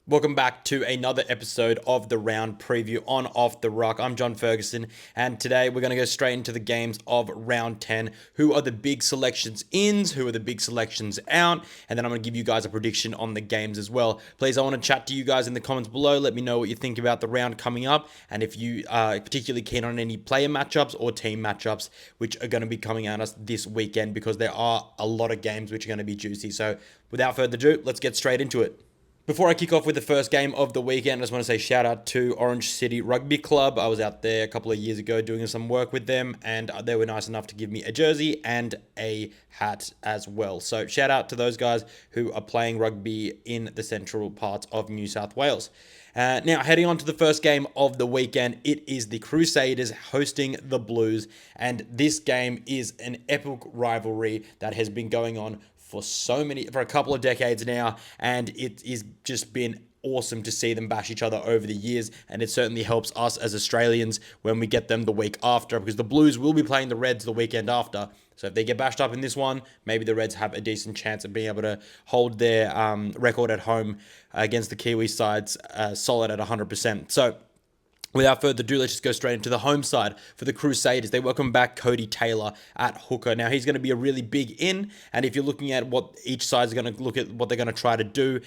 Welcome back to another episode of the round preview on Off the Ruck. I'm John Ferguson, and today we're going to go straight into the games of round 10. Who are the big selections ins? Who are the big selections out? And then I'm going to give you guys a prediction on the games as well. Please, I want to chat to you guys in the comments below. Let me know what you think about the round coming up, and if you are particularly keen on any player matchups or team matchups, which are going to be coming at us this weekend, because there are a lot of games which are going to be juicy. So without further ado, let's get straight into it. Before I kick off with the first game of the weekend, I just want to say shout out to Orange City Rugby Club. I was out there a couple of years ago doing some work with them, and they were nice enough to give me a jersey and a hat as well. So shout out to those guys who are playing rugby in the central parts of New South Wales. Now, heading on to the first game of the weekend, it is the Crusaders hosting the Blues, and this game is an epic rivalry that has been going on for a couple of decades now, and it is just been awesome to see them bash each other over the years, and it certainly helps us as Australians when we get them the week after, because the Blues will be playing the Reds the weekend after. So if they get bashed up in this one, maybe the Reds have a decent chance of being able to hold their record at home against the Kiwi sides solid at 100%. So without further ado, let's just go straight into the home side for the Crusaders. They welcome back Cody Taylor at hooker. Now, he's going to be a really big in, and if you're looking at what each side is going to look at, what they're going to try to do,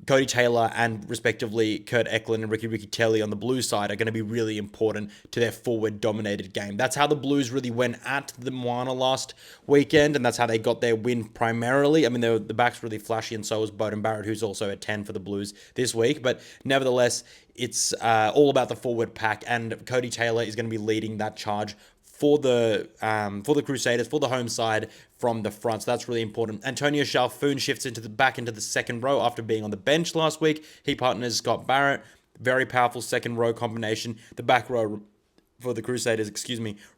Cody Taylor and respectively Kurt Eklund and Ricky Telly on the Blues side are going to be really important to their forward-dominated game. That's how the Blues really went at the Moana last weekend, and that's how they got their win primarily. I mean, the back's really flashy, and so was Beauden Barrett, who's also at 10 for the Blues this week. But nevertheless, it's all about the forward pack, and Cody Taylor is going to be leading that charge for the Crusaders, for the home side from the front. So that's really important. Antonio Chalfoun shifts back into the second row after being on the bench last week. He partners Scott Barrett. Very powerful second row combination. The back row for the Crusaders,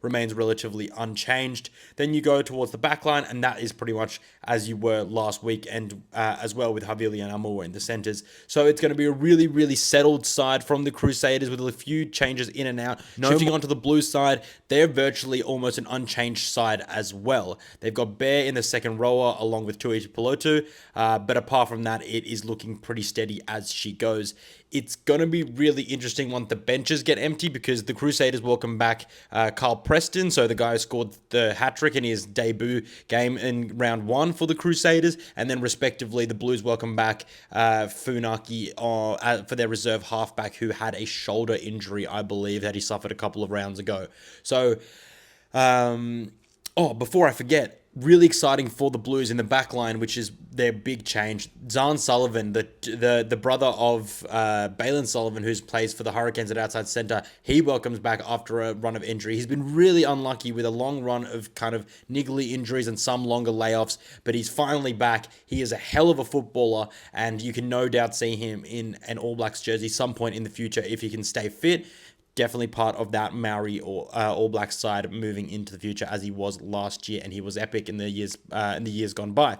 remains relatively unchanged. Then you go towards the back line, and that is pretty much as you were last week, and as well with Havili and Amour in the centres. So it's going to be a really, really settled side from the Crusaders with a few changes in and out. Shifting onto the Blues side, they're virtually almost an unchanged side as well. They've got Bear in the second rower along with Tui Pelotu, but apart from that, it is looking pretty steady as she goes. It's going to be really interesting once the benches get empty, because the Crusaders welcome back Carl Preston, so the guy who scored the hat-trick in his debut game in round 1 for the Crusaders, and then respectively the Blues welcome back Funaki for their reserve halfback, who had a shoulder injury, I believe, that he suffered a couple of rounds ago. So, before I forget, really exciting for the Blues in the back line, which is their big change. Zahn Sullivan, the brother of Balin Sullivan, who plays for the Hurricanes at outside centre, he welcomes back after a run of injury. He's been really unlucky with a long run of kind of niggly injuries and some longer layoffs, but he's finally back. He is a hell of a footballer, and you can no doubt see him in an All Blacks jersey some point in the future if he can stay fit. Definitely part of that Maori or All Blacks side moving into the future, as he was last year, and he was epic in the years gone by.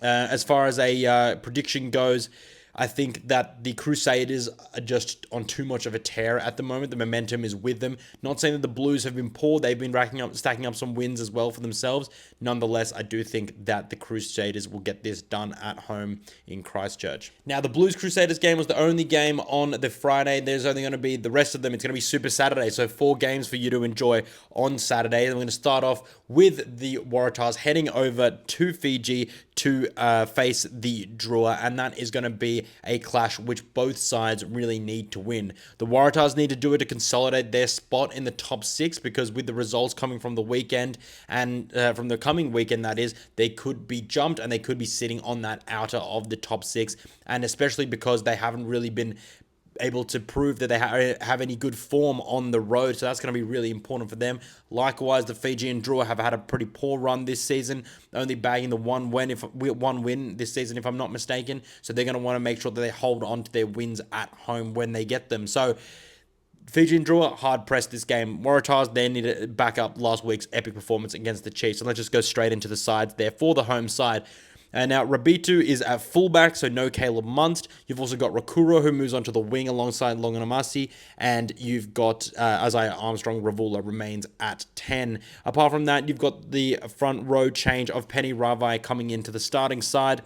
As far as a prediction goes, I think that the Crusaders are just on too much of a tear at the moment. The momentum is with them. Not saying that the Blues have been poor. They've been stacking up some wins as well for themselves. Nonetheless, I do think that the Crusaders will get this done at home in Christchurch. Now, the Blues-Crusaders game was the only game on the Friday. There's only going to be the rest of them. It's going to be Super Saturday, so 4 games for you to enjoy on Saturday. And we're going to start off with the Waratahs heading over to Fiji to face the Drua, and that is going to be a clash which both sides really need to win. The Waratahs need to do it to consolidate their spot in the top 6, because with the results coming from the weekend and from the coming weekend, that is, they could be jumped and they could be sitting on that outer of the top 6, and especially because they haven't really been able to prove that they have any good form on the road, so that's going to be really important for them. Likewise, the Fiji and Drua have had a pretty poor run this season, only bagging the one win this season, if I'm not mistaken. So they're going to want to make sure that they hold on to their wins at home when they get them. So Fiji and Drua hard pressed this game. Waratahs, they need to back up last week's epic performance against the Chiefs. So let's just go straight into the sides there for the home side. And now Rabitu is at fullback, so no Caleb Munst. You've also got Rakuro, who moves onto the wing alongside Longanamasi. And you've got Isaiah Armstrong Ravula remains at 10. Apart from that, you've got the front row change of Penny Ravai coming into the starting side.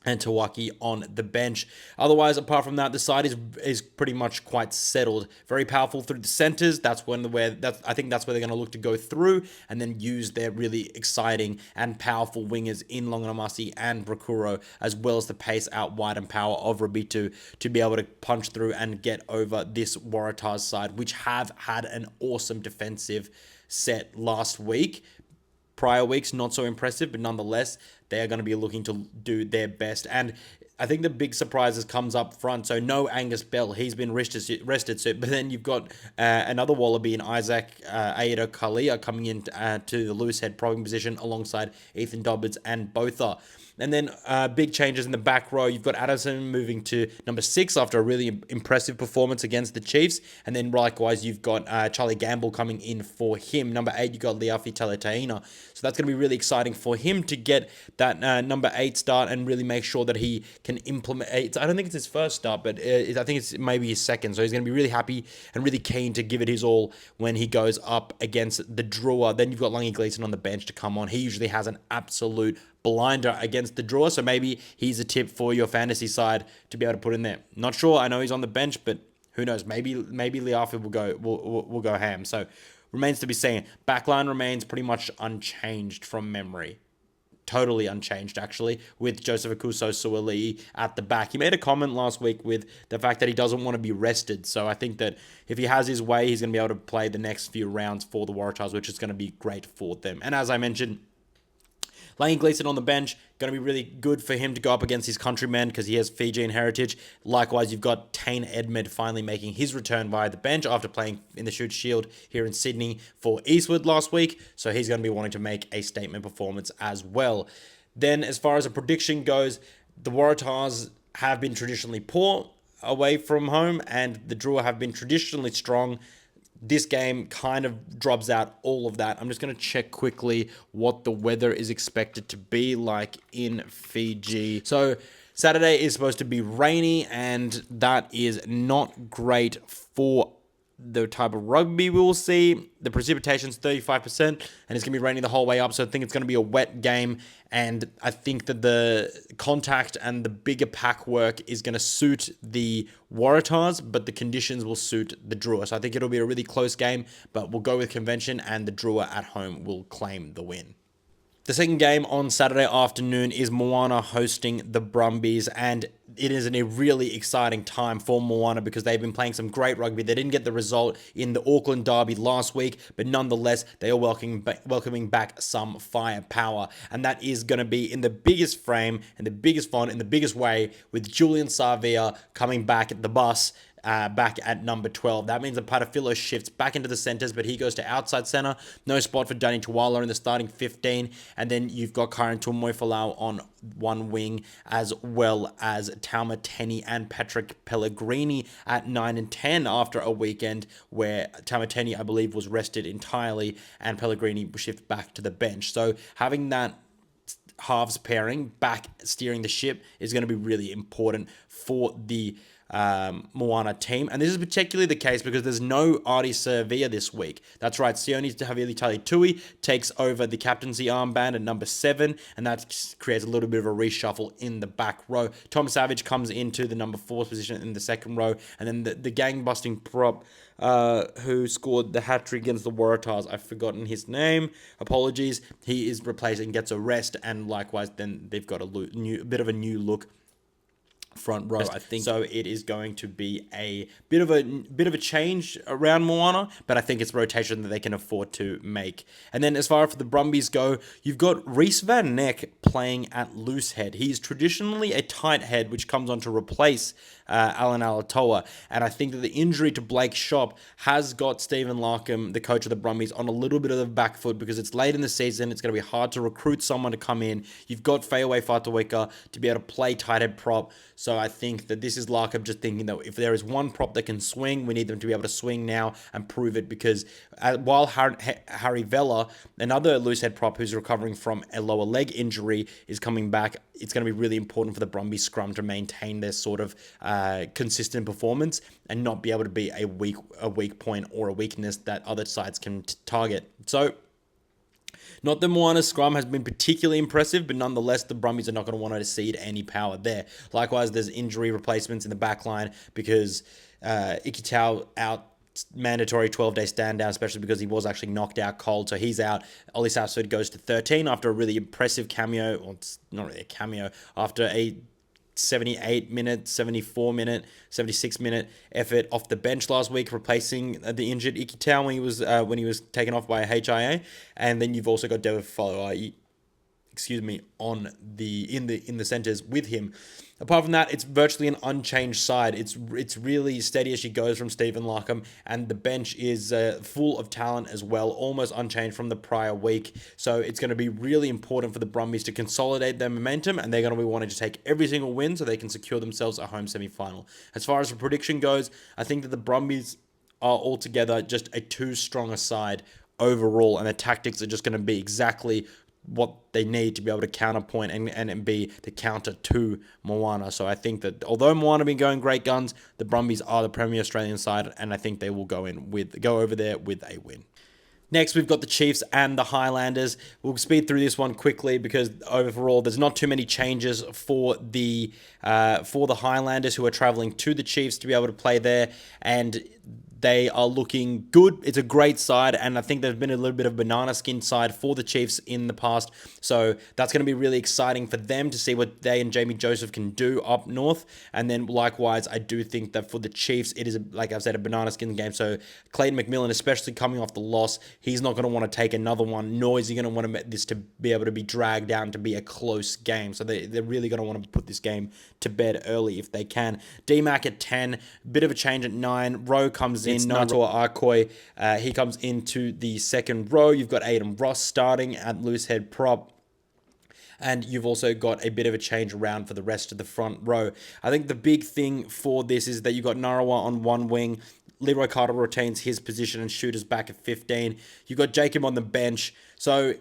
and Tawaki on the bench. Otherwise, apart from that, the side is pretty much quite settled. Very powerful through the centers. I think that's where they're going to look to go through and then use their really exciting and powerful wingers in Longanamasi and Brakuro, as well as the pace out wide and power of Rabitu to be able to punch through and get over this Waratahs side, which have had an awesome defensive set last week. Prior weeks, not so impressive, but nonetheless, they are going to be looking to do their best. And I think the big surprises comes up front. So no Angus Bell, he's been rested. So, but then you've got another Wallaby in Isaac Aida Kalia coming in to the loose head propping position alongside Ethan Dobbins and Botha. And then big changes in the back row. You've got Addison moving to number 6 after a really impressive performance against the Chiefs. And then likewise, you've got Charlie Gamble coming in for him. Number 8, you've got Liafi Taletaina. So that's going to be really exciting for him to get that number 8 start and really make sure that he can implement. I don't think it's his first start, but I think it's maybe his second. So he's going to be really happy and really keen to give it his all when he goes up against the Drua. Then you've got Lungy Gleeson on the bench to come on. He usually has an absolute blinder against the Drua, so maybe he's a tip for your fantasy side to be able to put in there. Not sure. I know he's on the bench, but who knows? Maybe Liafi will go ham. So remains to be seen. Backline remains pretty much unchanged from memory. Totally unchanged, actually, with Joseph Akuso Suali'i at the back. He made a comment last week with the fact that he doesn't want to be rested. So I think that if he has his way, he's going to be able to play the next few rounds for the Waratahs, which is going to be great for them. And as I mentioned, Laney Gleeson on the bench, going to be really good for him to go up against his countrymen because he has Fijian heritage. Likewise, you've got Tane Edmed finally making his return via the bench after playing in the Shoot Shield here in Sydney for Eastwood last week. So he's going to be wanting to make a statement performance as well. Then as far as a prediction goes, the Waratahs have been traditionally poor away from home and the Drua have been traditionally strong. This game kind of drops out all of that. I'm just going to check quickly what the weather is expected to be like in Fiji. So Saturday is supposed to be rainy, and that is not great for the type of rugby we will see. The precipitation's 35%, and it's going to be raining the whole way up, so I think it's going to be a wet game, and I think that the contact and the bigger pack work is going to suit the Waratahs, but the conditions will suit the Drua. So I think it'll be a really close game, but we'll go with convention, and the Drua at home will claim the win. The second game on Saturday afternoon is Moana hosting the Brumbies, and it is a really exciting time for Moana because they've been playing some great rugby. They didn't get the result in the Auckland Derby last week, but nonetheless, they are welcoming back some firepower, and that is going to be in the biggest frame and the biggest font in the biggest way with Julian Savia coming back at the bus. Back at number 12. That means that Patafilo shifts back into the centers, but he goes to outside center. No spot for Danny Tuwala in the starting 15. And then you've got Karen Tumoifalau on one wing, as well as Talma Teni and Patrick Pellegrini at 9 and 10 after a weekend where Talma Teni, I believe, was rested entirely and Pellegrini shifts back to the bench. So having that halves pairing back steering the ship is going to be really important for the Moana team, and this is particularly the case because there's no Artie Servia this week. That's right, Sione Havili Talitui takes over the captaincy armband at number 7, and that creates a little bit of a reshuffle in the back row. Tom Savage comes into the number 4 position in the second row, and then the gang-busting prop who scored the hat-trick against the Waratahs, I've forgotten his name, apologies, he is replaced and gets a rest, and likewise then they've got a bit of a new look front row, I think. So it is going to be a bit of a change around Moana, but I think it's rotation that they can afford to make. And then as far as the Brumbies go, you've got Rhys Van Neck playing at loose head. He's traditionally a tight head, which comes on to replace Alan Alatoa. And I think that the injury to Blake Shop has got Stephen Larkham, the coach of the Brumbies, on a little bit of the back foot because it's late in the season. It's going to be hard to recruit someone to come in. You've got Fayaway Fataweka to be able to play tight head prop. So I think that this is Larkham just thinking that if there is one prop that can swing, we need them to be able to swing now and prove it, because while Harry Vella, another loose head prop who's recovering from a lower leg injury, is coming back, it's going to be really important for the Brumbies scrum to maintain their sort of consistent performance and not be able to be a weak point or a weakness that other sides can target. So Not that Moana's scrum has been particularly impressive, but nonetheless, the Brumbies are not going to want to cede any power there. Likewise, there's injury replacements in the back line because Ikitau out, mandatory 12-day stand down, especially because he was actually knocked out cold, so he's out. Ollie Sarsfield goes to 13 after a really impressive cameo, well, it's not really a cameo, after a 78-minute, 74-minute, 76-minute effort off the bench last week, replacing the injured Ikitau when he was taken off by a HIA. And then you've also got Devo Follow, on in the centers with him. Apart from that, it's virtually an unchanged side. It's really steady as she goes from Stephen Larkham, and the bench is full of talent as well, almost unchanged from the prior week. So it's going to be really important for the Brumbies to consolidate their momentum, and they're going to be wanting to take every single win so they can secure themselves a home semi-final. As far as the prediction goes, I think that the Brumbies are altogether just a too strong a side overall, and the tactics are just going to be exactly what they need to be able to counterpoint and be the counter to Moana. So I think that although Moana have been going great guns, the Brumbies are the premier Australian side, and I think they will go over there with a win. Next, we've got the Chiefs and the Highlanders. We'll speed through this one quickly because overall, there's not too many changes for the Highlanders who are traveling to the Chiefs to be able to play there, and they are looking good. It's a great side, and I think there's been a little bit of banana skin side for the Chiefs in the past. So that's going to be really exciting for them to see what they and Jamie Joseph can do up north. And then likewise, I do think that for the Chiefs, it is, like I've said, a banana skin game. So Clayton McMillan, especially coming off the loss, he's not going to want to take another one, nor is he going to want this to be able to be dragged down to be a close game. So they're really going to want to put this game to bed early if they can. D-Mac at 10, bit of a change at 9. Rowe comes in. Natua Arkoi, he comes into the second row. You've got Aiden Ross starting at loose head prop. And you've also got a bit of a change around for the rest of the front row. I think the big thing for this is that you've got Narawa on one wing. Leroy Carter retains his position and shooters back at 15. You've got Jacob on the bench. So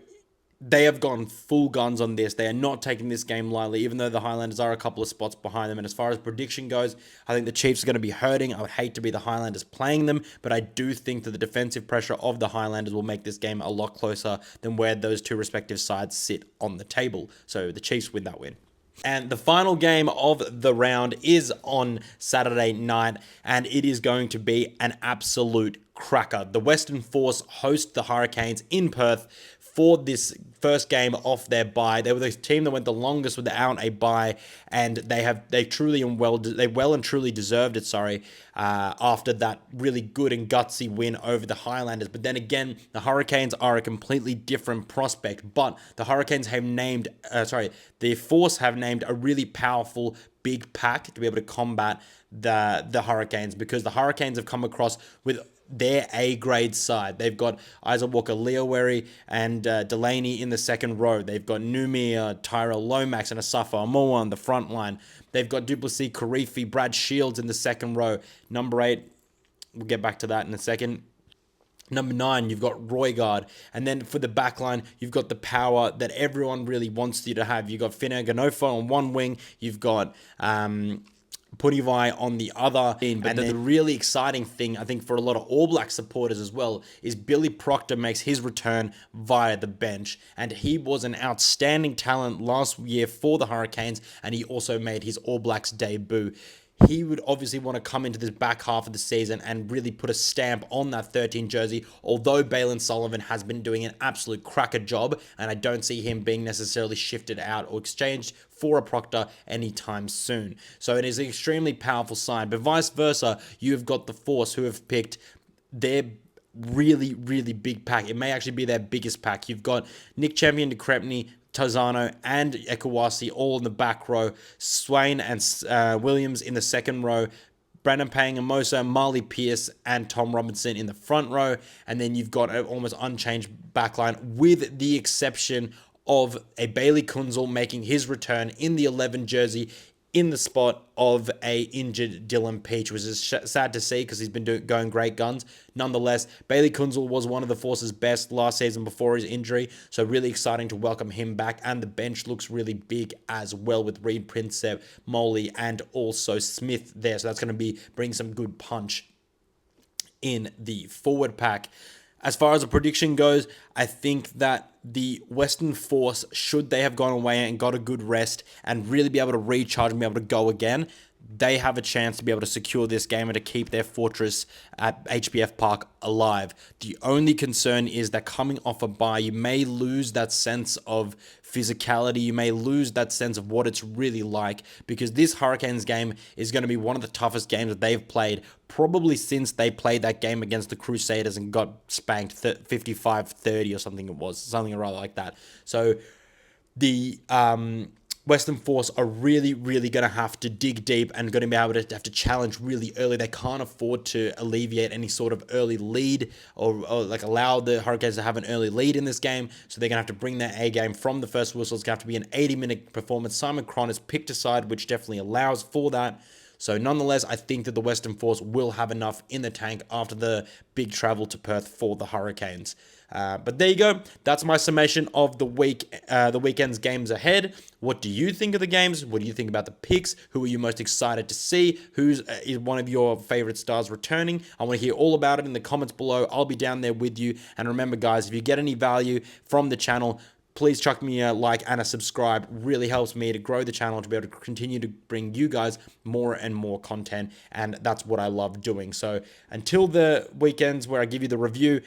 they have gone full guns on this. They are not taking this game lightly, even though the Highlanders are a couple of spots behind them. And as far as prediction goes, I think the Chiefs are going to be hurting. I would hate to be the Highlanders playing them, but I do think that the defensive pressure of the Highlanders will make this game a lot closer than where those two respective sides sit on the table. So the Chiefs win that win. And the final game of the round is on Saturday night, and it is going to be an absolute cracker. The Western Force host the Hurricanes in Perth for this first game off their bye. They were the team that went the longest without a bye, and they well and truly deserved it. After that really good and gutsy win over the Highlanders. But then again, the Hurricanes are a completely different prospect. But the Hurricanes have the Force have named a really powerful big pack to be able to combat the Hurricanes, because the Hurricanes have come across with their A-grade side. They've got Isaac Walker-Leaweri and Delaney in the second row. They've got Numi, Tyrell Lomax, and Asafa Amoa on the front line. They've got Duplessis, Karifi, Brad Shields in the second row. Number 8, we'll get back to that in a second. Number 9, you've got Roygaard. And then for the back line, you've got the power that everyone really wants you to have. You've got Fina Ganofo on one wing. You've got Pudivai on the other. But the really exciting thing, I think, for a lot of All Black supporters as well, is Billy Proctor makes his return via the bench. And he was an outstanding talent last year for the Hurricanes, and he also made his All Blacks debut. He would obviously want to come into this back half of the season and really put a stamp on that 13 jersey, although Balin Sullivan has been doing an absolute cracker job, and I don't see him being necessarily shifted out or exchanged for a Proctor anytime soon. So it is an extremely powerful sign. But vice versa, you have got the Force, who have picked their really, really big pack. It may actually be their biggest pack. You've got Nick Champion de Crepney, Tozano and Ekawasi all in the back row, Swain and Williams in the second row, Brandon Payne, Amosa, Marley Pierce, and Tom Robinson in the front row, and then you've got an almost unchanged backline with the exception of a Bailey Kunzel making his return in the 11 jersey in the spot of a injured Dylan Peach, which is sad to see because he's been going great guns. Nonetheless, Bailey Kunzel was one of the Force's best last season before his injury, so really exciting to welcome him back, and the bench looks really big as well with Reed Princep, Moley, and also Smith there, so that's going to bring some good punch in the forward pack. As far as a prediction goes, I think that the Western Force, should they have gone away and got a good rest and really be able to recharge and be able to go again, they have a chance to be able to secure this game and to keep their fortress at HBF Park alive. The only concern is that coming off a bye, you may lose that sense of physicality. You may lose that sense of what it's really like, because this Hurricanes game is going to be one of the toughest games that they've played, probably since they played that game against the Crusaders and got spanked 55-30 or something it was, something or rather like that. So the Western Force are really, really going to have to dig deep and going to be able to have to challenge really early. They can't afford to alleviate any sort of early lead or like allow the Hurricanes to have an early lead in this game. So they're going to have to bring their A game from the first whistle. It's going to have to be an 80-minute performance. Simon Cron has picked a side which definitely allows for that. So nonetheless, I think that the Western Force will have enough in the tank after the big travel to Perth for the Hurricanes. But there you go. That's my summation of the weekend's games ahead. What do you think of the games? What do you think about the picks? Who are you most excited to see? Who's is one of your favorite stars returning? I want to hear all about it in the comments below. I'll be down there with you. And remember, guys, if you get any value from the channel, please chuck me a like and a subscribe. Really helps me to grow the channel, to be able to continue to bring you guys more and more content, and that's what I love doing. So until the weekends where I give you the review,